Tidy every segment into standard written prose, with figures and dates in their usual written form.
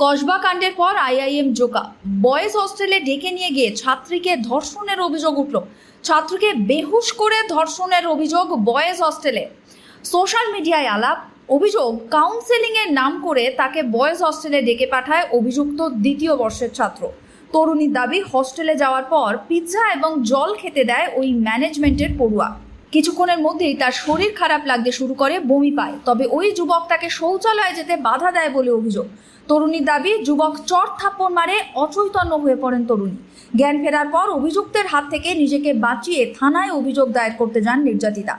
কসবা কাণ্ডের পর IIM Joka boys হস্টেলে ডেকে নিয়ে গিয়ে ছাত্রীকে ধর্ষণের অভিযোগ উঠল। ছাত্রীকে বেহুশ করে ধর্ষণের অভিযোগ বয়েজ হস্টেলে। সোশ্যাল মিডিয়ায় আলাপ, অভিযোগ কাউন্সেলিংয়ের নাম করে তাকে বয়েজ হস্টেলে ডেকে পাঠায় অভিযুক্ত দ্বিতীয় বর্ষের ছাত্র। তরুণীর দাবি, হস্টেলে যাওয়ার পর পিৎজা এবং জল খেতে দেয় ওই ম্যানেজমেন্টের পড়ুয়া। কিছুক্ষণের মধ্যেই তার শরীর খারাপ লাগতে শুরু করে, বমি পায়। তবে ওই যুবক তাকে শৌচালয়ে যেতে বাধা দেয় বলে অভিযোগ। তরুণীর দাবি, যুবক চড় থাপ্পড় মারে, অচৈতন্য হয়ে পড়েন তরুণী। জ্ঞান ফেরার পর অভিযুক্তের হাত থেকে নিজেকে বাঁচিয়ে থানায় অভিযোগ দায়ের করতে যান নির্যাতিতা।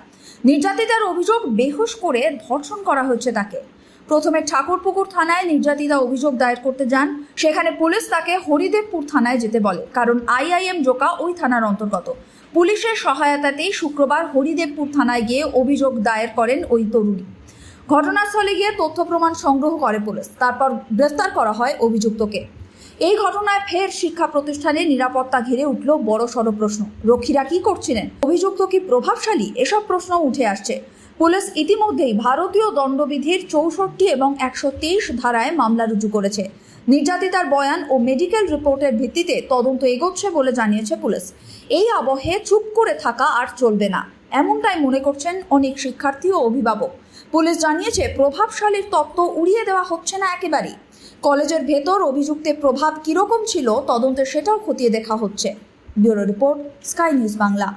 নির্যাতিতার অভিযোগ, বেহুশ করে ধর্ষণ করা হয়েছে তাকে। প্রথমে ঠাকুরপুকুর থানায় নির্যাতিতা অভিযোগ দায়ের করতে যান। সেখানে পুলিশ তাকে হরিদেবপুর থানায় যেতে বলে, কারণ আইআইএম জোকা ওই থানার অন্তর্গত। পুলিশের সহায়তাতেই শুক্রবার হরিদেবপুর থানায় গিয়ে অভিযোগ দায়ের করেন ওই তরুণী। ঘটনাস্থলে গিয়ে তথ্য প্রমাণ সংগ্রহ করে পুলিশ, তারপর গ্রেফতার করা হয় অভিযুক্তকে। এই ঘটনায় ফের শিক্ষা প্রতিষ্ঠানে নিরাপত্তা ঘিরে উঠল বড় সড় প্রশ্ন। রক্ষীরা কি করছিলেন? অভিযুক্ত কি প্রভাবশালী? এসব প্রশ্ন উঠে আসছে। পুলিশ ইতিমধ্যেই ভারতীয় দণ্ডবিধির 64 এবং 123 ধারায় মামলা রুজু করেছে। নির্যাতিতার বয়ান ও মেডিকেল রিপোর্টের ভিত্তিতে তদন্ত এগোচ্ছে বলে জানিয়েছে পুলিশ। এই আবহে চুপ করে থাকা আর চলবে না, এমনটাই মনে করছেন অনেক শিক্ষার্থী ও অভিভাবক। পুলিশ জানিয়েছে, প্রভাবশালীর তত্ত্ব উড়িয়ে দেওয়া হচ্ছে না একেবারেই। কলেজের ভেতর অভিযুক্তের প্রভাব কিরকম ছিল তদন্তে সেটাও খতিয়ে দেখা হচ্ছে। Bureau report, sky news Bangla.